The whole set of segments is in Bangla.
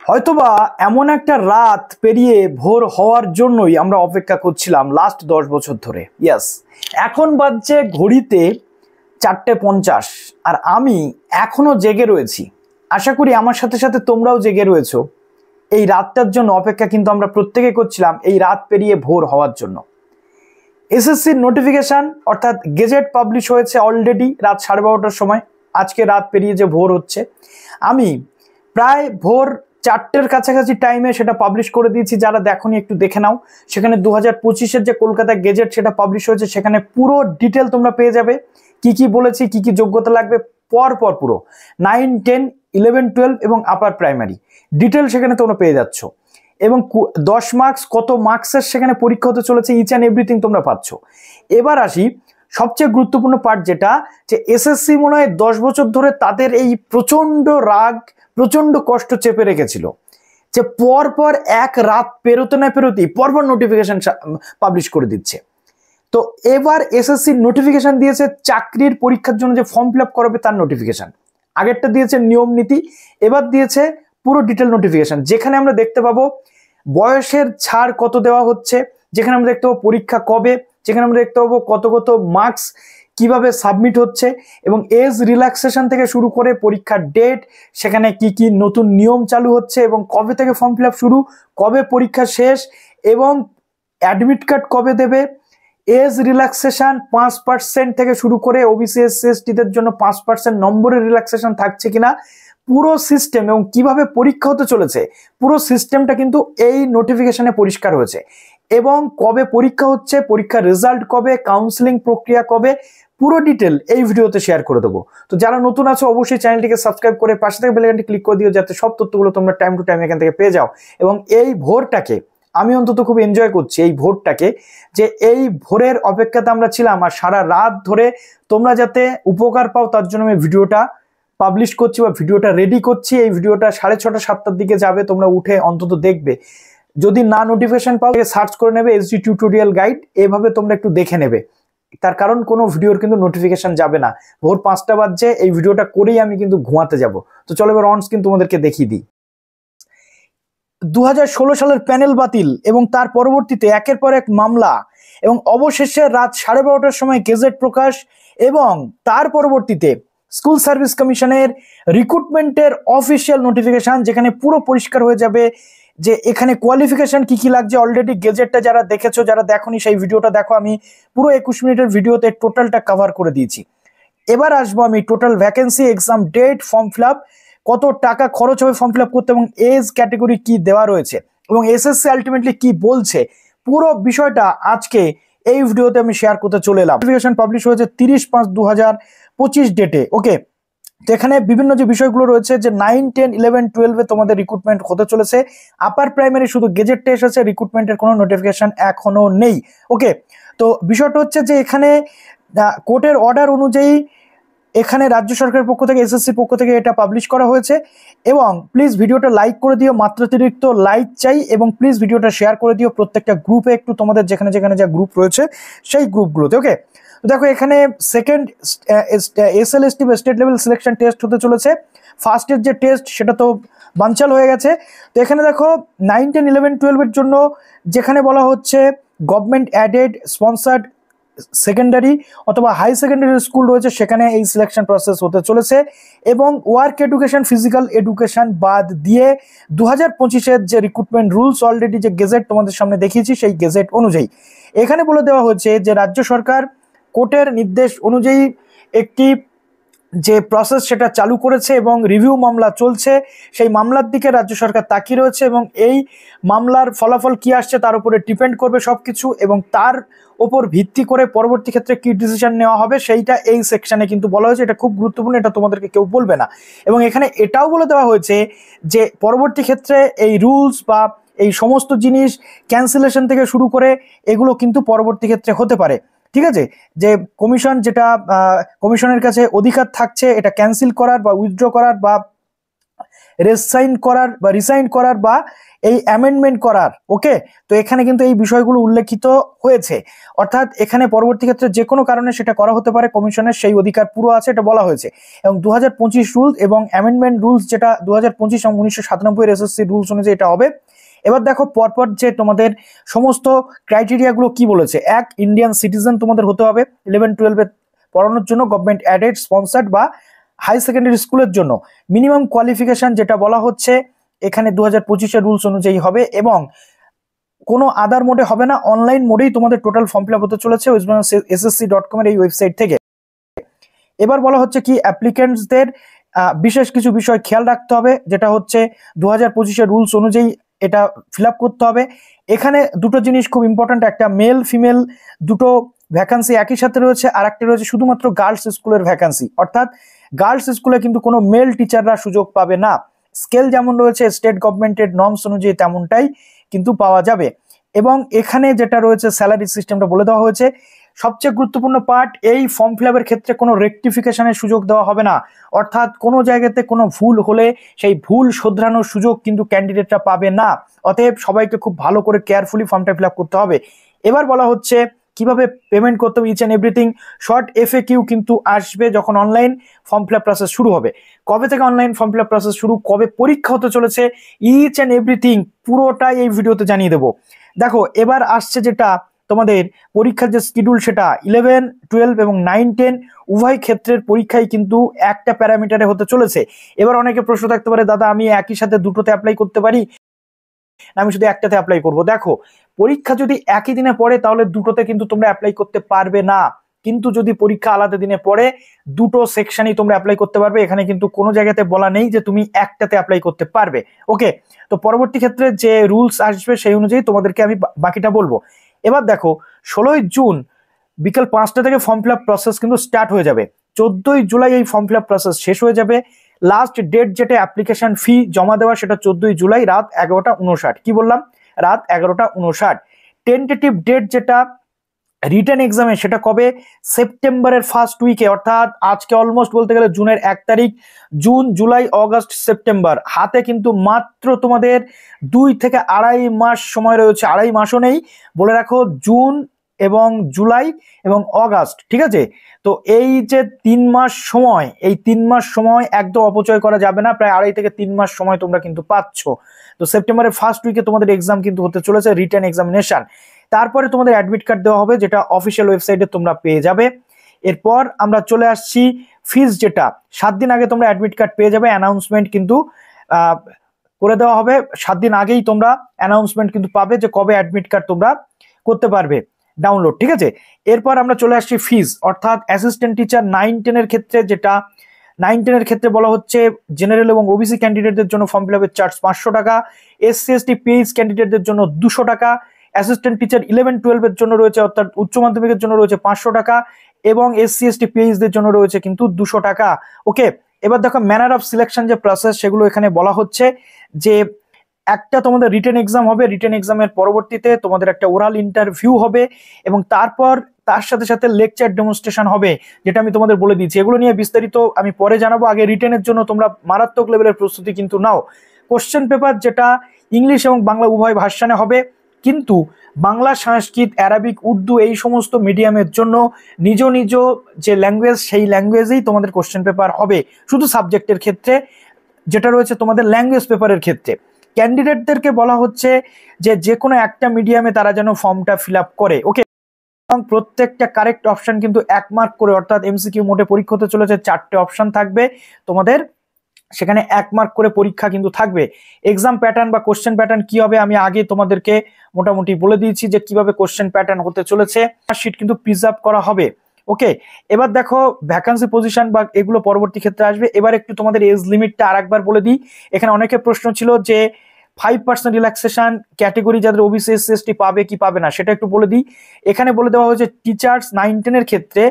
হয়তোবা এমন একটা রাত পেরিয়ে ভোর হওয়ার জন্যই আমরা অপেক্ষা করছিলাম লাস্ট 10 বছর ধরে। ইয়েস, এখন বাজছে ঘড়িতে 4:50 আর আমি এখনো জেগে রয়েছি। আশা করি আমার সাথে সাথে তোমরাও জেগে রয়েছো। এই রাতটার জন্য অপেক্ষা কিন্তু আমরা প্রত্যেকে করছিলাম, এই রাত পেরিয়ে ভোর হওয়ার জন্য। এসএসসির নোটিফিকেশন অর্থাৎ গেজেট পাবলিশ হয়েছে অলরেডি রাত 12:30টার সময়। আজকে রাত পেরিয়ে যে ভোর হচ্ছে, আমি প্রায় ভোর 4টের কাছাকাছি টাইমে সেটা পাবলিশ করে দিয়েছি। যারা দেখোনি একটু দেখে নাও। সেখানে 2025-এর যে কলকাতা গেজেট সেটা পাবলিশ হয়েছে, সেখানে পুরো ডিটেল তোমরা পেয়ে যাবে। কি কি বলেছি, কি কি যোগ্যতা লাগবে, পর পুরো 9, 10, 11, 12 এবং আপার প্রাইমারি ডিটেল সেখানে তোমরা পেয়ে যাচ্ছ। এবং 10 মার্কস কত মার্কসের সেখানে পরীক্ষা হতে চলেছে, ইচ অ্যান্ড এভরিথিং তোমরা পাচ্ছ। এবার আসি সবচেয়ে গুরুত্বপূর্ণ পার্ট, যেটা যে এসএসসি মনে হয় 10 বছর ধরে তাদের এই প্রচন্ড রাগ, প্রচন্ড কষ্ট চেপে রেখেছিল যে পর এক রাত পেরোতে না পেরোতেই পরপর নোটিফিকেশন পাবলিশ করে দিচ্ছে। তো এবার এসএসসি নোটিফিকেশন দিয়েছে চাকরির পরীক্ষার জন্য যে ফর্ম ফিল আপ করাবে তার নোটিফিকেশন। আগেরটা দিয়েছে নিয়ম নীতি, এবার দিয়েছে পুরো ডিটেল নোটিফিকেশন, যেখানে আমরা দেখতে পাবো বয়সের ছাড় কত দেওয়া হচ্ছে, যেখানে আমরা দেখতে পাবো পরীক্ষা কবে, যেখানে আমরা দেখতে পাবো কত মার্কস কিভাবে সাবমিট হচ্ছে, এবং এজ রিল্যাক্সেশন থেকে শুরু করে পরীক্ষার ডেট, সেখানে কি কি নতুন নিয়ম চালু হচ্ছে এবং কবে থেকে ফর্ম ফিল আপ শুরু, কবে পরীক্ষা শেষ এবং অ্যাডমিট কার্ড কবে দেবে, এজ রিল্যাক্সেশন 5% থেকে শুরু করে ওবিসি এসসি এসটিদের জন্য 5% নম্বরের রিল্যাক্সেশন থাকছে কিনা, পুরো সিস্টেম এবং কিভাবে পরীক্ষা হতে চলেছে পুরো সিস্টেমটা কিন্তু এই নোটিফিকেশনে পরিষ্কার হয়েছে। এবং কবে পরীক্ষা হচ্ছে, পরীক্ষার রেজাল্ট কবে, কাউন্সিলিং প্রক্রিয়া কবে, পুরো ডিটেল এই ভিডিওতে শেয়ার করে দেবো। তো যারা নতুন আছো অবশ্যই চ্যানেলটিকে সাবস্ক্রাইব করে পাশে থেকে বেল আইকনটি ক্লিক করে দিও, যাতে সব তথ্যগুলো তোমরা টাইম টু টাইম এখান থেকে পেয়ে যাও। এবং এই ভোরটাকে আমি অন্তত খুব এনজয় করছি, এই ভোরটাকে, যে এই ভোরের অপেক্ষাতে আমরা ছিলাম আর সারা রাত ধরে তোমরা যাতে উপকার পাও তার জন্য আমি ভিডিওটা পাবলিশ করছি বা ভিডিওটা রেডি করছি। এই ভিডিওটা 6:30 7টার দিকে যাবে, তোমরা উঠে অন্তত দেখবে। যদি না নোটিফিকেশন পাও সার্চ করে নেবে এসডি টিউটোরিয়াল গাইড, এভাবে তোমরা একটু দেখে নেবে। তার কারণ কোনো ভিডিওর কিন্তু নোটিফিকেশন যাবে না। ভোর 5টা বাজছে, এই ভিডিওটা করেই আমি কিন্তু ঘুমাতে যাব। তো চলো এবার অন স্ক্রিন তোমাদেরকে দেখিয়ে দিই। 2016 সালের প্যানেল বাতিল এবং তার পরবর্তীতে একের পর এক মামলা, এবং অবশেষে রাত 12:30টার সময় গেজেট প্রকাশ, এবং তার পরবর্তীতে স্কুল সার্ভিস কমিশনের রিক্রুটমেন্টের অফিসিয়াল নোটিফিকেশন, যেখানে পুরো পরিষ্কার হয়ে যাবে যে এখানে কোয়ালিফিকেশন কি কি লাগছে। অলরেডি গেজেটটা যারা দেখেছো, যারা দেখোনি সেই ভিডিওটা দেখো, আমি পুরো 21 মিনিটের ভিডিওতে টোটালটা কভার করে দিয়েছি। এবার আসবো আমি total vacancy, exam date, form fill up, কত টাকা খরচ হবে ফর্ম ফিল আপ করতে, এবং এজ ক্যাটেগরি কি দেওয়া রয়েছে, এবং এসএসসি আলটিমেটলি কি বলছে, পুরো বিষয়টা আজকে এই ভিডিওতে আমি শেয়ার করতে চলে এলাম। নোটিফিকেশন পাবলিশ হয়েছে 30/5/2025 ডেটে। ওকে, তো এখানে বিভিন্ন যে বিষয়গুলো রয়েছে, যে 9, 10, 11, 12-এ তোমাদের রিক্রুটমেন্ট হতে চলেছে। আপার প্রাইমারি শুধু গেজেটটা এসেছে, রিক্রুটমেন্টের কোনো নোটিফিকেশন এখনো নেই। ওকে, তো বিষয়টা হচ্ছে যে এখানে কোর্টের অর্ডার অনুযায়ী এখানে রাজ্য সরকারের পক্ষ থেকে, এসএসসির পক্ষ থেকে এটা পাবলিশ করা হয়েছে। এবং প্লিজ ভিডিওটা লাইক করে দিও, মাত্রাতিরিক্ত লাইক চাই, এবং প্লিজ ভিডিওটা শেয়ার করে দিও প্রত্যেকটা গ্রুপে, একটু তোমাদের যেখানে যেখানে যা গ্রুপ রয়েছে সেই গ্রুপগুলোতে। ওকে, দেখো এখানে সেকেন্ড এসএলএসটি বা স্টেট লেভেল সিলেকশন টেস্ট হতে চলেছে। ফার্স্টের যে টেস্ট সেটা তো বানচাল হয়ে গেছে। তো এখানে দেখো 9, 10, 11, 12-এর জন্য যেখানে বলা হচ্ছে গভর্নমেন্ট অ্যাডেড স্পন্সার্ড সেকেন্ডারি অথবা হাই সেকেন্ডারি স্কুল রয়েছে, সেখানে এই সিলেকশন প্রসেস হতে চলেছে। এবং ওয়ার্ক এডুকেশন, ফিজিক্যাল এডুকেশন বাদ দিয়ে 2025-এর যে রিক্রুটমেন্ট রুলস অলরেডি যে গেজেট তোমাদের সামনে দেখিয়েছি, সেই গেজেট অনুযায়ী এখানে বলে দেওয়া হচ্ছে যে রাজ্য সরকার কোর্টের নির্দেশ অনুযায়ী একটি যে প্রসেস সেটা চালু করেছে এবং রিভিউ মামলা চলছে। সেই মামলার দিকে রাজ্য সরকার তাকিয়ে রয়েছে, এবং এই মামলার ফলাফল কি আসছে তার উপরে ডিপেন্ড করবে সবকিছু, এবং তার ওপর ভিত্তি করে পরবর্তী ক্ষেত্রে কি ডিসিশন নেওয়া হবে সেইটা এই সেকশনে কিন্তু বলা হয়েছে। এটা খুব গুরুত্বপূর্ণ, এটা তোমাদেরকে কেউ বলবে না। এবং এখানে এটাও বলে দেওয়া হয়েছে যে পরবর্তী ক্ষেত্রে এই রুলস বা এই সমস্ত জিনিস ক্যান্সেলেশন থেকে শুরু করে এগুলো কিন্তু পরবর্তী ক্ষেত্রে হতে পারে। ঠিক আছে, যে কমিশন যেটা কমিশনের কাছে অধিকার থাকছে এটা ক্যান্সেল করার বা উইথড্র করার বা রিসাইন করার বা এই অ্যামেন্ডমেন্ট করার। ওকে, তো এখানে কিন্তু এই বিষয়গুলো উল্লেখিত হয়েছে, অর্থাৎ এখানে পরবর্তী ক্ষেত্রে যে কোনো কারণে সেটা করা হতে পারে, কমিশনের সেই অধিকার পুরো আছে, এটা বলা হয়েছে। এবং 2025 রুলস এবং অ্যামেন্ডমেন্ট রুলস যেটা 2025 এবং 1997 এসএসসি রুলস অনুযায়ী এটা হবে। এবার দেখো পরপর যে তোমাদের সমস্ত ক্রাইটেরিয়াগুলো কি বলেছে। এক, ইন্ডিয়ান সিটিজেন তোমাদের হতে হবে 11-12 পড়ানোর জন্য, গভর্নমেন্ট অ্যাডেড স্পন্সার্ড বা হাই সেকেন্ডারি স্কুলের জন্য। মিনিমাম কোয়ালিফিকেশন যেটা বলা হচ্ছে এখানে 2025 রুলস অনুযায়ী হবে, এবং কোনো আদার মোডে হবে না, অনলাইন মোডেই তোমাদের টোটাল ফর্ম ফিল আপ হতে চলেছে westbengalssc.com এর এই ওয়েবসাইট থেকে। এবার বলা হচ্ছে কি অ্যাপ্লিকেন্টসদের বিশেষ কিছু বিষয় খেয়াল রাখতে হবে, যেটা হচ্ছে 2025 রুলস অনুযায়ী এটা ফিল আপ করতে হবে। এখানে দুটো জিনিস খুব ইম্পর্ট্যান্ট, একটা মেল ফিমেল দুটো ভ্যাকান্সি একই সাথে রয়েছে, আর একটা রয়েছে শুধুমাত্র গার্লস স্কুলের ভ্যাকান্সি, অর্থাৎ গার্লস স্কুলে কিন্তু কোনো মেল টিচাররা সুযোগ পাবে না। স্কেল যেমন রয়েছে স্টেট গভর্নমেন্টের নর্মস অনুযায়ী তেমনটাই কিন্তু পাওয়া যাবে। এবং এখানে যেটা রয়েছে স্যালারি সিস্টেমটা বলে দেওয়া হয়েছে। সবচেয়ে গুরুত্বপূর্ণ পার্ট, এই ফর্ম ফিল আপের ক্ষেত্রে কোনো রেকটিফিকেশনের সুযোগ দেওয়া হবে না, অর্থাৎ কোনো জায়গাতে কোনো ভুল হলে সেই ভুল শোধরানোর সুযোগ কিন্তু ক্যান্ডিডেটরা পাবে না। অতএব সবাইকে খুব ভালো করে কেয়ারফুলি ফর্মটা ফিল আপ করতে হবে। এবার বলা হচ্ছে কিভাবে পেমেন্ট করতে হবে, each and everything. Short FAQ কিন্তু আসবে যখন online form fill up process শুরু হবে। কবে থেকে online form fill up process শুরু, কবে পরীক্ষা হতে চলেছে, ইচ অ্যান্ড এভরিথিং পুরোটাই এই ভিডিওতে জানিয়ে দেবো। দেখো এবার আসছে যেটা তোমাদের পরীক্ষার যে শিডিউল, সেটা 11, 12 এবং 9, 10 উভয় ক্ষেত্রের পরীক্ষাই কিন্তু একটা প্যারামিটারে হতে চলেছে। এবার অনেকে প্রশ্ন থাকতে পারে, দাদা আমি একই সাথে দুটোতে অ্যাপ্লাই করতে পারি না আমি শুধু একটাতে অ্যাপ্লাই করব। দেখো পরীক্ষা যদি একই দিনে পড়ে তাহলে দুটোতে কিন্তু তোমরা অ্যাপ্লাই করতে পারবে না, কিন্তু যদি পরীক্ষা আলাদা দিনে পড়ে দুটো সেকশনই তোমরা অ্যাপ্লাই করতে পারবে। এখানে কিন্তু কোনো জায়গাতে বলা নেই যে তুমি একটাতে অ্যাপ্লাই করতে পারবে। ওকে, তো পরবর্তী ক্ষেত্রে যে রুলস আসবে সেই অনুযায়ী তোমাদেরকে আমি বাকিটা বলবো। এবার দেখো 16 জুন বিকেল 5টা থেকে ফর্ম ফিল আপ প্রসেস কিন্তু স্টার্ট হয়ে যাবে। 14 জুলাই এই ফর্ম ফিল আপ প্রসেস শেষ হয়ে যাবে। লাস্ট ডেট যেটা অ্যাপ্লিকেশন ফি জমা দেওয়া সেটা 14 জুলাই রাত 11টা 59। কি বললাম, রাত 11টা 59। টেন্টেটিভ ডেট যেটা রিটেন এক্সামে সেটা কবে, সেপ্টেম্বরের ফার্স্ট উইকে, অর্থাৎ আজকে অলমোস্ট বলতে গেলে জুনের 1 তারিখ। জুন, জুলাই, অগস্ট, সেপ্টেম্বর, হাতে কিন্তু মাত্র তোমাদের 2 থেকে আড়াই মাস সময় রয়েছে। আড়াই মাসও নেই, বলে রাখো জুন এবং জুলাই এবং অগাস্ট, ঠিক আছে। তো এই যে 3 মাস সময়, এই 3 মাস সময় একদম অপচয় করা যাবে না, প্রায় 2.5 থেকে 3 মাস সময় তোমরা কিন্তু পাচ্ছ। তো সেপ্টেম্বরের ফার্স্ট উইকে তোমাদের এক্সাম কিন্তু হতে চলেছে, রিটেন এক্সামিনেশন। তারপরে তোমাদের অ্যাডমিট কার্ড দেওয়া হবে, যেটা অফিসিয়াল ওয়েবসাইটে তোমরা পেয়ে যাবে। এরপর আমরা চলে আসছি ফিস, যেটা 7 দিন আগে তোমরা অ্যাডমিট কার্ড পেয়ে যাবে। অ্যানাউন্সমেন্ট কিন্তু করে দেওয়া হবে, 7 দিন আগেই তোমরা অ্যানাউন্সমেন্ট কিন্তু পাবে যে কবে অ্যাডমিট কার্ড তোমরা করতে পারবে ডাউনলোড, ঠিক আছে। এরপর আমরা চলে আসছি ফিস, অর্থাৎ অ্যাসিস্ট্যান্ট টিচার 9, 10 এর ক্ষেত্রে, যেটা 9, 10 এর ক্ষেত্রে বলা হচ্ছে জেনারেল এবং ওবিসি ক্যান্ডিডেটদের জন্য ফর্ম ফিল আপের চার্জ 500 টাকা, SC ST PH ক্যান্ডিডেটদের জন্য 200 টাকা, অ্যাসিস্ট্যান্ট টিচার 11, 12 এর জন্য রয়েছে, অর্থাৎ উচ্চ মাধ্যমিকের জন্য রয়েছে 500 টাকা, এবং SC ST PH দের জন্য রয়েছে কিন্তু 200 টাকা। ওকে, এবার দেখো ম্যানার অফ সিলেকশন যে প্রসেস সেগুলো এখানে বলা হচ্ছে যে একটা তোমাদের রিটেন এক্সাম হবে, রিটেন এক্সামের পরবর্তীতে তোমাদের একটা ওরাল ইন্টারভিউ হবে, এবং তারপর তার সাথে সাথে লেকচার ডেমনস্ট্রেশন হবে, যেটা আমি তোমাদের বলে দিচ্ছি। এগুলো নিয়ে বিস্তারিত আমি পরে জানাবো। আগে রিটেনের জন্য তোমরা মারাত্মক লেভেলের প্রস্তুতি কিন্তু নাও। কোশ্চেন পেপার যেটা ইংলিশ এবং বাংলা উভয় ভার্সনে হবে, কিন্তু বাংলা, সংস্কৃত, অ্যারাবিক, উর্দু এই সমস্ত মিডিয়ামের জন্য নিজ নিজ যে ল্যাঙ্গুয়েজ সেই ল্যাঙ্গুয়েজেই তোমাদের কোশ্চেন পেপার হবে, শুধু সাবজেক্টের ক্ষেত্রে যেটা রয়েছে তোমাদের ল্যাঙ্গুয়েজ পেপারের ক্ষেত্রে। ক্যান্ডিডেটদেরকে বলা হচ্ছে যে কোনো একটা মিডিয়ামে তারা যেন ফর্মটা ফিল আপ করে। ওকে, এবং প্রত্যেকটা কারেক্ট অপশন কিন্তু 1 মার্ক করে, অর্থাৎ MCQ মোডে পরীক্ষা হতে চলেছে, 4টে অপশন থাকবে তোমাদের, সেখানে 1 মার্ক করে পরীক্ষা কিন্তু থাকবে। এক্সাম প্যাটার্ন বা কোশ্চেন প্যাটার্ন কি হবে আমি আগে তোমাদেরকে মোটামুটি বলে দিয়েছি যে কিভাবে কোশ্চেন প্যাটার্ন হতে চলেছে। শিট কিন্তু প্রিজার্ভ করা হবে। ওকে, এবার দেখো ভ্যাকান্সি পজিশন বা এগুলো পরবর্তী ক্ষেত্রে আসবে। এবার একটু তোমাদের এজ লিমিটটা আরেকবার বলে দিই। এখানে অনেকের প্রশ্ন ছিল যে 5% রিল্যাক্সেশন ক্যাটেগরি যাদের ওবিসি SC ST পাবে কি পাবে না, সেটা একটু বলে দিই। এখানে বলে দেওয়া হয়েছে টিচার্স 9, 10 এর ক্ষেত্রে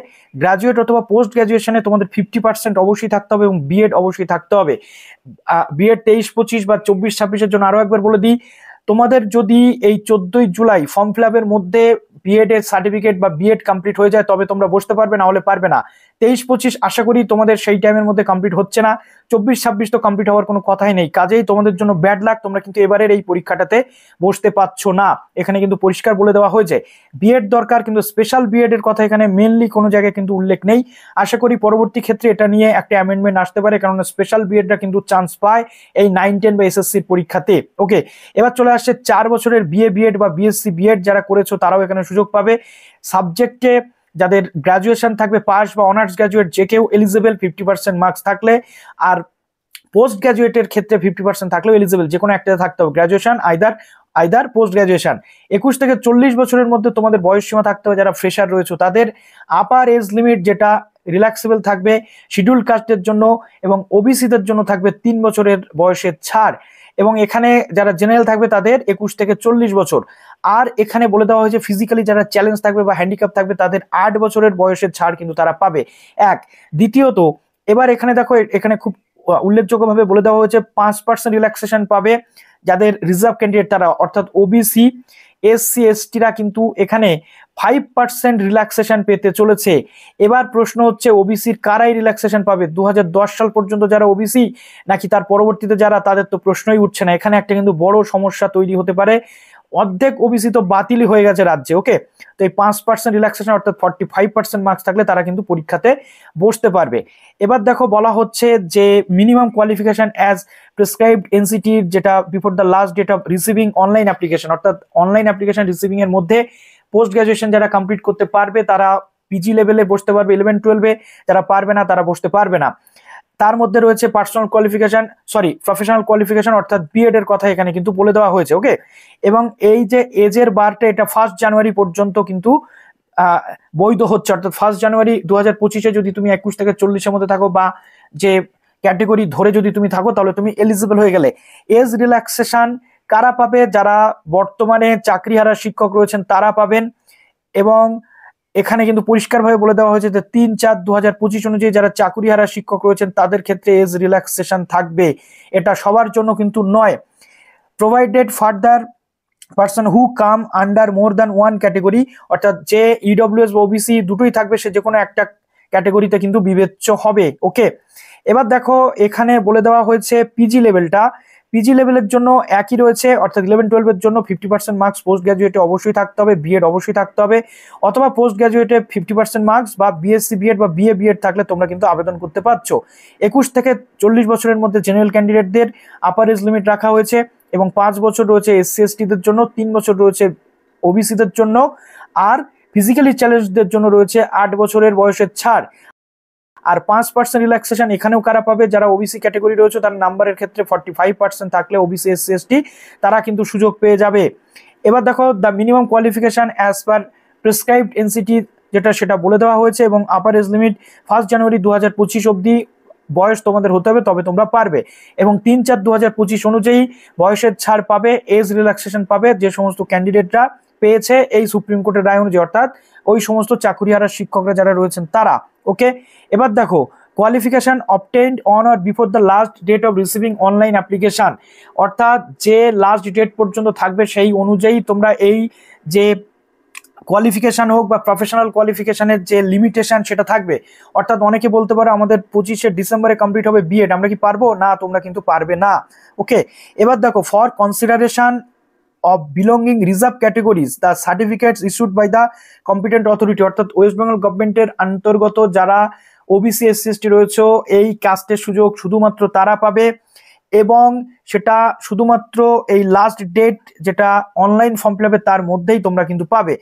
গ্রাজুয়েট অথবা পোস্ট গ্রাজুয়েশনে তোমাদের 50% অবশ্যই থাকতে হবে, এবং বিএড অবশ্যই থাকতে হবে। বিএড 23-25 বা 24-26 জন্য আরো একবার বলে দিই, তোমাদের যদি এই 14 জুলাই ফর্ম ফিল আপের মধ্যে বিএড এর সার্টিফিকেট বা বিএড কমপ্লিট হয়ে যায় তবে তোমরা বসতে পারবে, না হলে পারবে না। 23-25 আশা করি তোমাদের সেই টাইমের মধ্যে কমপ্লিট হচ্ছে না, 24-26 তো কমপ্লিট হওয়ার কোনো কথাই নেই। কাজেই তোমাদের জন্য ব্যাড লাক, তোমরা কিন্তু এবারের এই পরীক্ষাটাতে বসতে পারছো না। এখানে কিন্তু পরিষ্কার বলে দেওয়া হয়েছে বিএড দরকার, কিন্তু স্পেশাল বিএড এর কথা এখানে মেনলি কোনো জায়গায় কিন্তু উল্লেখ নেই। আশা করি পরবর্তী ক্ষেত্রে এটা নিয়ে একটা অ্যামেন্ডমেন্ট আসতে পারে, কারণ স্পেশাল বিএডরা কিন্তু চান্স পায় এই 9-10 বা এসএসসির পরীক্ষাতে। ওকে, এবার চলে আসছে 4 বছরের বিএ বিএড বা বিএসসি বিএড যারা করেছো তারাও এখানে সুযোগ পাবে। সাবজেক্টে যাদের গ্রাজুয়েশন থাকবে পাস বা অনার্স গ্রাজুয়েট যে কেউ এলিজিবল 50% মার্কস থাকলে, আর পোস্ট গ্রাজুয়েটের ক্ষেত্রে 50% থাকলেও এলিজিবল, যে কোনো একটা থাকতে হবে গ্রাজুয়েশন আইদার পোস্ট গ্রাজুয়েশন। 21 থেকে 40 বছরের মধ্যে তোমাদের বয়স সীমা থাকতে হবে। যারা ফ্রেশার রয়েছে তাদের আপার এজ লিমিট যেটা রিল্যাক্সেবল থাকবে শিডিউল কাস্টের জন্য, এবং ওবিসিদের জন্য থাকবে 3 বছরের বয়সের ছাড়। এবং এখানে যারা জেনারেল থাকবে তাদের 21 থেকে 40 বছর। আর এখানে বলে দেওয়া হয়েছে ফিজিক্যালি যারা চ্যালেঞ্জ থাকবে বা হ্যান্ডিক্যাপ থাকবে তাদের 8 বছরের বয়সের ছাড় কিন্তু তারা পাবে। এক দ্বিতীয়ত, এবার এখানে দেখো, এখানে খুব উল্লেখযোগ্যভাবে বলে দেওয়া হয়েছে 5% রিল্যাক্সেশন পাবে যাদের রিজার্ভ ক্যান্ডিডেট তারা, অর্থাৎ ওবিসি এসসি এসটিরা কিন্তু এখানে 5% রিল্যাক্সেশন পেতে চলেছে। এবার প্রশ্ন হচ্ছে ওবিসির কারাই রিল্যাক্সেশন পাবে? 2010 সাল পর্যন্ত যারা ওবিসি নাকি তার পরবর্তীতে যারা, তাদের তো প্রশ্নই উঠছে না। এখানে একটা কিন্তু বড় সমস্যা তৈরি হতে পারে। অর্ধেক ওবিসি তো বাতিলই হয়ে গেছে রাজ্যে। ওকে, তো এই 5% রিল্যাক্সেশন অর্থাৎ 45% মার্কস থাকলে তারা কিন্তু পরীক্ষাতে বসতে পারবে। এবার দেখো বলা হচ্ছে যে minimum qualification as prescribed NCT, যেটা before the last date of receiving online application, অর্থাৎ অনলাইন অ্যাপ্লিকেশন রিসিভিং এর মধ্যে পোস্ট গ্রাজুয়েশন যারা কমপ্লিট করতে পারবে তারা পিজি লেভেলে বসতে পারবে, 11-12-এ যারা পারবে না তারা বসতে পারবে না। তার মধ্যে রয়েছে প্রফেশনাল কোয়ালিফিকেশন অর্থাৎ বিএড এর কথা এখানে কিন্তু বলে দেওয়া হয়েছে। ওকে, এবং এই যে এজের বারটা এটা 1 জানুয়ারি পর্যন্ত কিন্তু বৈধ হচ্ছে, অর্থাৎ 1 জানুয়ারি 2025-এ যদি তুমি 21 থেকে 40-এর মধ্যে থাকো বা যে ক্যাটেগরি ধরে যদি তুমি থাকো তাহলে তুমি এলিজিবল হয়ে গেলে। এজ রিল্যাক্সেশন কারা পাবে? যারা বর্তমানে চাকরিহারা শিক্ষক রয়েছেন তারা পাবেন। এবং এখানে কিন্তু পরিষ্কারভাবে বলে দেওয়া হয়েছে যে 3/4/2025 অনুযায়ী যারা চাকুরিহারা শিক্ষক রয়েছেন তাদের ক্ষেত্রে এজ রিল্যাক্সেশন থাকবে। এটা সবার জন্য কিন্তু নয়। Provided further person who come under more than one category, অর্থাৎ যে ইডব্লিউএস বা ওবিসি দুটোই থাকবে সে যে কোনো একটা ক্যাটেগরিতে কিন্তু বিবেচ্য হবে। ওকে, এবার দেখো এখানে বলে দেওয়া হয়েছে পিজি লেভেলটা। পিজি লেভেলের জন্য একই রয়েছে, অর্থাৎ 11-12-এর জন্য 50% মার্কস পোস্ট গ্রাজুয়েটে অবশ্যই থাকতে হবে, বিএড অবশ্যই থাকতে হবে, অথবা পোস্ট গ্রাজুয়েটে 50% মার্কস বা বিএসসি বিএড বা বিএ বিএড থাকলে তোমরা কিন্তু আবেদন করতে পারছো। 21 থেকে 40 বছরের মধ্যে জেনারেল ক্যান্ডিডেটদের আপার এজ লিমিট রাখা হয়েছে, এবং 5 বছর রয়েছে এসসি এসটিদের জন্য, 3 বছর রয়েছে ওবিসিদের জন্য, আর ফিজিক্যালি চ্যালেঞ্জদের জন্য রয়েছে 8 বছরের বয়সের ছাড়। আর 5% রিল্যাক্সেশন এখানেও কারা পাবে? যারা ওবিসি ক্যাটেগরি রয়েছে তার নাম্বারের ক্ষেত্রে 45% থাকলে ওবিসি এসসি এসটি তারা কিন্তু সুযোগ পেয়ে যাবে। এবার দেখো the minimum qualification as per prescribed NCT যেটা সেটা বলে দেওয়া হয়েছে, এবং আপার এজ লিমিট 1 জানুয়ারি 2025 অবধি বয়স তোমাদের হতে হবে তবে তোমরা পারবে, এবং 3/4/2025 অনুযায়ী বয়সের ছাড় পাবে, এজ রিল্যাক্সেশন পাবে যে সমস্ত ক্যান্ডিডেটরা পেয়েছে এই সুপ্রিম কোর্টের রায় অনুযায়ী, অর্থাৎ ওই সমস্ত চাকুরিহারা শিক্ষকরা যারা রয়েছেন তারা। ওকে, এবার দেখো qualification obtained on or before the last date of receiving online application, অর্থাৎ যে লাস্ট ডেট পর্যন্ত থাকবে সেই অনুযায়ী তোমরা এই যে কোয়ালিফিকেশন হোক বা প্রফেশনাল কোয়ালিফিকেশনের যে লিমিটেশন সেটা থাকবে। অর্থাৎ অনেকে বলতে পারো আমাদের 25শে ডিসেম্বরে কমপ্লিট হবে বিএড, আমরা কি পারবো? না, তোমরা কিন্তু পারবে না। ওকে, এবার দেখো for consideration of belonging reserve categories the certificates issued by the competent authority, অর্থাৎ ওয়েস্ট বেঙ্গল গভর্নমেন্টের অন্তর্গত যারা ওবিসি এসসি এসটি রয়েছে এই কাস্টের সুযোগ শুধুমাত্র তারা পাবে, এবং সেটা শুধুমাত্র এই লাস্ট ডেট যেটা অনলাইন ফর্ম ফিল আপের তার মধ্যেই তোমরা কিন্তু পাবে।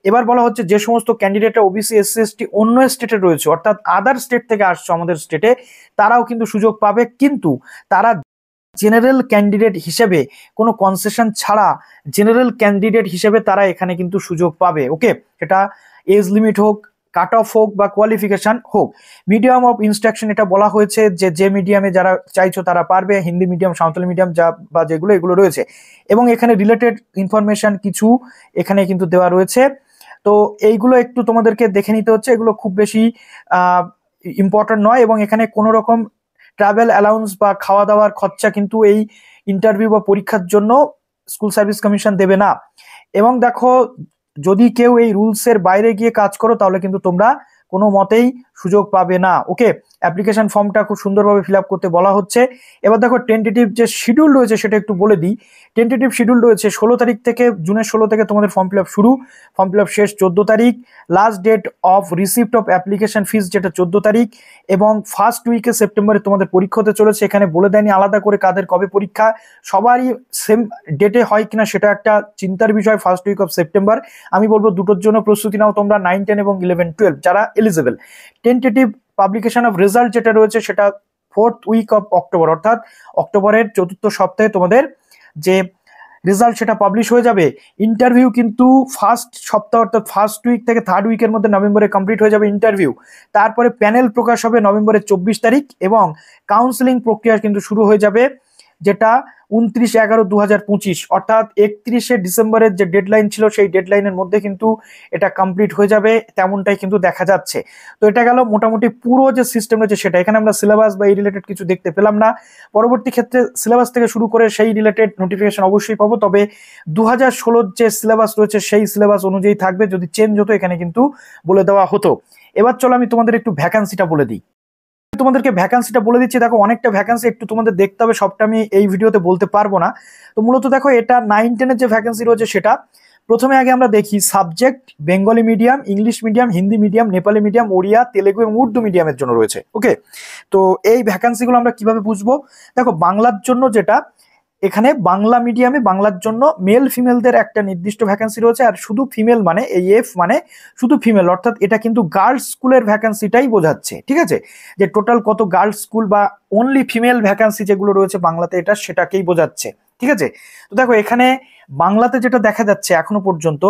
এবার বলা হচ্ছে যে সমস্ত ক্যান্ডিডেটরা ওবিসি এসসি এসটি অন্য স্টেটে রয়েছে, অর্থাৎ আদার স্টেট থেকে আসছে আমাদের স্টেটে, তারাও কিন্তু সুযোগ পাবে, কিন্তু তারা জেনারেল ক্যান্ডিডেট হিসেবে কোনো কনসেশন ছাড়া জেনারেল ক্যান্ডিডেট হিসেবে তারা এখানে কিন্তু সুযোগ পাবে। ওকে, সেটা এজ লিমিট হোক, কাট অফ হোক বা কোয়ালিফিকেশন হোক। মিডিয়াম অফ ইনস্ট্রাকশন এটা বলা হয়েছে যে মিডিয়ামে যারা চাইছো তারা পারবে, হিন্দি মিডিয়াম, সাঁওতালি মিডিয়াম যা বা যেগুলো এগুলো রয়েছে, এবং এখানে রিলেটেড ইনফরমেশন কিছু এখানে কিন্তু দেওয়া রয়েছে। তো এইগুলো একটু তোমাদেরকে দেখে নিতে হচ্ছে, এগুলো খুব বেশি ইম্পর্টেন্ট নয়, এবং এখানে কোনো রকম ট্রাভেল অ্যালাউন্স বা খাওয়া দাওয়ার খরচা কিন্তু এই ইন্টারভিউ বা পরীক্ষার জন্য স্কুল সার্ভিস কমিশন দেবে না। এবং দেখো যদি কেউ এই রুলসের বাইরে গিয়ে কাজ করো তাহলে কিন্তু তোমরা কোনো মতেই সুযোগ পাবে না। ওকে, অ্যাপ্লিকেশন ফর্মটা খুব সুন্দরভাবে ফিল আপ করতে বলা হচ্ছে। এবার দেখো টেন্টেটিভ যে শিডিউল রয়েছে সেটা একটু বলে দিই। টেন্টেটিভ শিডিউল রয়েছে 16 তারিখ থেকে, জুনের 16 থেকে তোমাদের ফর্ম ফিল আপ শুরু, ফর্ম ফিল আপ শেষ 14 তারিখ, last date of receipt of application fees যেটা 14 তারিখ, এবং ফার্স্ট উইকে সেপ্টেম্বরে তোমাদের পরীক্ষা হতে চলেছে। এখানে বলে দেয়নি আলাদা করে কাদের কবে পরীক্ষা, সবারই সেম ডেটে হয় কিনা সেটা একটা চিন্তার বিষয়। First week of September. আমি বলবো দুটোর জন্য প্রস্তুতি নাও তোমরা, 9, 10 এবং 11, 12 যারা eligible. Tentative publication of result যেটা রয়েছে সেটা 4th উইক অফ অক্টোবর, অর্থাৎ অক্টোবরের 4th সপ্তাহে তোমাদের যে রেজাল্ট সেটা পাবলিশ হয়ে যাবে। ইন্টারভিউ কিন্তু ফার্স্ট সপ্তাহ অর্থাৎ ফার্স্ট উইক থেকে 3rd উইকের মধ্যে নভেম্বরে কমপ্লিট হয়ে যাবে ইন্টারভিউ। তারপরে প্যানেল প্রকাশ হবে নভেম্বরের 24 তারিখ, এবং কাউন্সেলিং প্রক্রিয়া কিন্তু শুরু হয়ে যাবে যেটা 29/11/2025, অর্থাৎ 31শে ডিসেম্বরের যে ডেডলাইন ছিল সেই ডেডলাইনের মধ্যে কিন্তু এটা কমপ্লিট হয়ে যাবে, তেমনটাই কিন্তু দেখা যাচ্ছে। তো এটা গেল মোটামুটি পুরো যে সিস্টেম রয়েছে সেটা। এখানে আমরা সিলেবাস বা এই রিলেটেড কিছু দেখতে পেলাম না। পরবর্তী ক্ষেত্রে সিলেবাস থেকে শুরু করে সেই রিলেটেড নোটিফিকেশন অবশ্যই পাবো, তবে 2016 যে সিলেবাস রয়েছে সেই সিলেবাস অনুযায়ী থাকবে। যদি চেঞ্জ হতো এখানে কিন্তু বলে দেওয়া হতো। এবার চলো আমি তোমাদের একটু ভ্যাকান্সিটা বলে দিই। তোমাদেরকে ভ্যাকান্সিটা বলে দিচ্ছি। দেখো অনেকটা ভ্যাকান্সি, একটু তোমাদের দেখতে হবে, সবটা আমি এই ভিডিওতে বলতে পারবো না। তো মূলত দেখো এটা 9, 10 যে ভ্যাকান্সি রয়েছে সেটা প্রথমে আগে আমরা দেখি subject Bengali medium, English medium, Hindi medium, Nepali medium, Odia, Telugu এবং উর্দু মিডিয়ামের জন্য রয়েছে। ওকে, তো এই ভ্যাকান্সিগুলো আমরা কিভাবে বুঝবো? দেখো বাংলার জন্য যেটা, এখানে বাংলা মিডিয়ামে বাংলার জন্য মেল ফিমেলদের একটা নির্দিষ্ট ভ্যাকান্সি রয়েছে, আর শুধু ফিমেল মানে এই এফ মানে শুধু ফিমেল, অর্থাৎ এটা কিন্তু গার্লস স্কুলের ভ্যাকান্সিটাই বোঝাচ্ছে। ঠিক আছে, যে টোটাল কত গার্লস স্কুল বা অনলি ফিমেল ভ্যাকান্সি যেগুলো রয়েছে বাংলাতে এটা সেটাকেই বোঝাচ্ছে। ঠিক আছে, তো দেখো এখানে বাংলাতে যেটা দেখা যাচ্ছে এখনো পর্যন্ত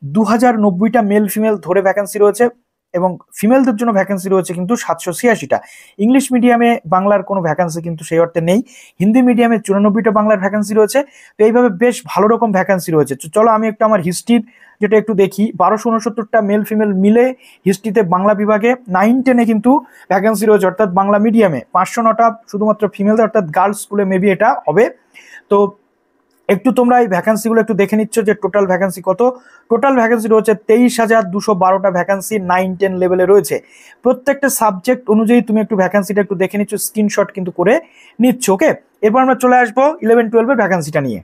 2090টা মেল ফিমেল ধরে ভ্যাকান্সি রয়েছে, এবং ফিমেলদের জন্য ভ্যাকেন্সি রয়েছে কিন্তু 786টা। ইংলিশ মিডিয়ামে বাংলার কোনো ভ্যাকেন্সি কিন্তু সেই অর্থে নেই। হিন্দি মিডিয়ামে 94টা বাংলার ভ্যাকেন্সি রয়েছে। তো এইভাবে বেশ ভালো রকম ভ্যাকেন্সি রয়েছে। চলো আমি একটু আমার হিস্ট্রির যেটা একটু দেখি। 1269টা মেল ফিমেল মিলে হিস্ট্রিতে বাংলা বিভাগে 9, 10 কিন্তু ভ্যাকেন্সি রয়েছে, অর্থাৎ বাংলা মিডিয়ামে 509টা শুধুমাত্র ফিমেলদের, অর্থাৎ গার্লস স্কুলে মেবি এটা হবে। তো একটু তোমরা এই ভ্যাকান্সিগুলো একটু দেখে নিচ্ছ যে টোটাল ভ্যাকান্সি কত। টোটাল ভ্যাকান্সি রয়েছে 23,212টা ভ্যাকান্সি 9, 10 লেভেলে রয়েছে। প্রত্যেকটা সাবজেক্ট অনুযায়ী তুমি একটু ভ্যাকান্সিটা একটু দেখে নিচ্ছ, স্ক্রিনশট কিন্তু করে নিচ্ছ। ওকে, এরপর আমরা চলে আসবো 11, 12 এর ভ্যাকান্সিটা নিয়ে।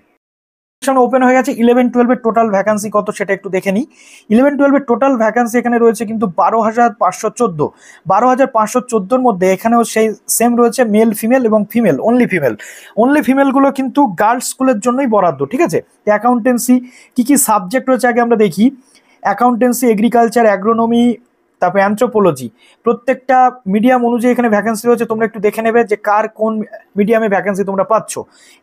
ওপেন হয়ে গেছে। 11, 12 এর টোটাল ভ্যাকান্সি কত সেটা একটু দেখে নিই। 11, 12 এর টোটাল ভ্যাকান্সি এখানে রয়েছে কিন্তু 12,514। 12,514-র মধ্যে এখানেও সেই সেম রয়েছে মেল ফিমেল এবং ফিমেল, অনলি ফিমেল। অনলি ফিমেলগুলো কিন্তু গার্লস স্কুলের জন্যই বরাদ্দ। ঠিক আছে, অ্যাকাউন্টেন্সি কি কি সাবজেক্ট রয়েছে আগে আমরা দেখি। অ্যাকাউন্টেন্সি, এগ্রিকালচার, অ্যাগ্রোনমি, তারপরে অ্যানথ্রোপোলজি, প্রত্যেকটা মিডিয়াম অনুযায়ী এখানে ভ্যাকেন্সি রয়েছে। তোমরা একটু দেখে নেবে যে কার কোন মিডিয়ামে ভ্যাকেন্সি তোমরা পাচ্ছ।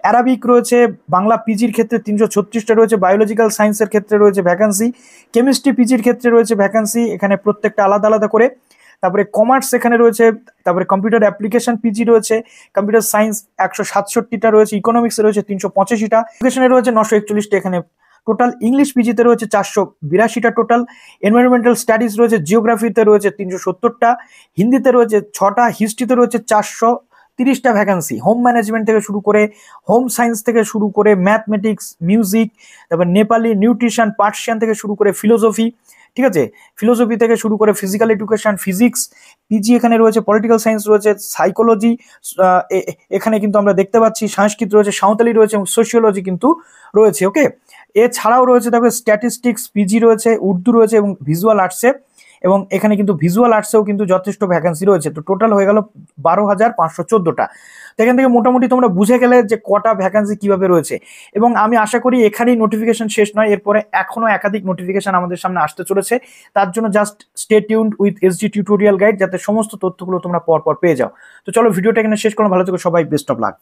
অ্যারাবিক রয়েছে, বাংলা পিজির ক্ষেত্রে 336টা রয়েছে, বায়োলজিক্যাল সায়েন্সের ক্ষেত্রে রয়েছে ভ্যাকেন্সি, কেমিস্ট্রি পিজির ক্ষেত্রে রয়েছে ভ্যাকেন্সি, এখানে প্রত্যেকটা আলাদা আলাদা করে। তারপরে কমার্স এখানে রয়েছে, তারপরে কম্পিউটার অ্যাপ্লিকেশন পিজি রয়েছে, কম্পিউটার সায়েন্স 167টা রয়েছে, ইকোনমিক্সে রয়েছে 385টা, এডুকেশনে রয়েছে 941টা। এখানে টোটাল ইংলিশ পিজিতে রয়েছে 482টা টোটাল, এনভায়রনমেন্টাল স্টাডিজ রয়েছে, জিওগ্রাফিতে রয়েছে 370টা, হিন্দিতে রয়েছে 6টা, হিস্ট্রিতে রয়েছে 430টা ভ্যাকেন্সি। হোম ম্যানেজমেন্ট থেকে শুরু করে, হোম সায়েন্স থেকে শুরু করে, ম্যাথমেটিক্স, মিউজিক, তারপর নেপালি, নিউট্রিশন, পার্সিয়ান থেকে শুরু করে ফিলোসফি। ঠিক আছে, ফিলোসফি থেকে শুরু করে ফিজিক্যাল এডুকেশন, ফিজিক্স পিজি এখানে রয়েছে, পলিটিক্যাল সায়েন্স রয়েছে, সাইকোলজি এখানে কিন্তু আমরা দেখতে পাচ্ছি, সংস্কৃত রয়েছে, সাঁওতালি রয়েছে এবং সোশিওলজি কিন্তু রয়েছে। ওকে, এছাড়াও রয়েছে দেখো স্ট্যাটিস্টিক্স পিজি রয়েছে, উর্দু রয়েছে এবং ভিজুয়াল আর্টসে, এবং এখানে কিন্তু ভিজুয়াল আর্টসেও কিন্তু যথেষ্ট ভ্যাকেন্সি রয়েছে। তো টোটাল হয়ে গেল 12,514টা। তো এখান থেকে মোটামুটি তোমরা বুঝে গেলে যে কটা ভ্যাকেন্সি কিভাবে রয়েছে, এবং আমি আশা করি এখানেই নোটিফিকেশন শেষ নয়, এরপরে এখনো একাধিক নোটিফিকেশন আমাদের সামনে আসতে চলেছে। তার জন্য just stay tuned with SG tutorial guide, যাতে সমস্ত তথ্যগুলো তোমরা পরপর পেয়ে যাও। তো চলো ভিডিওটা এখানে শেষ করলাম। ভালো থেকো সবাই, বেস্ট অফ লাক।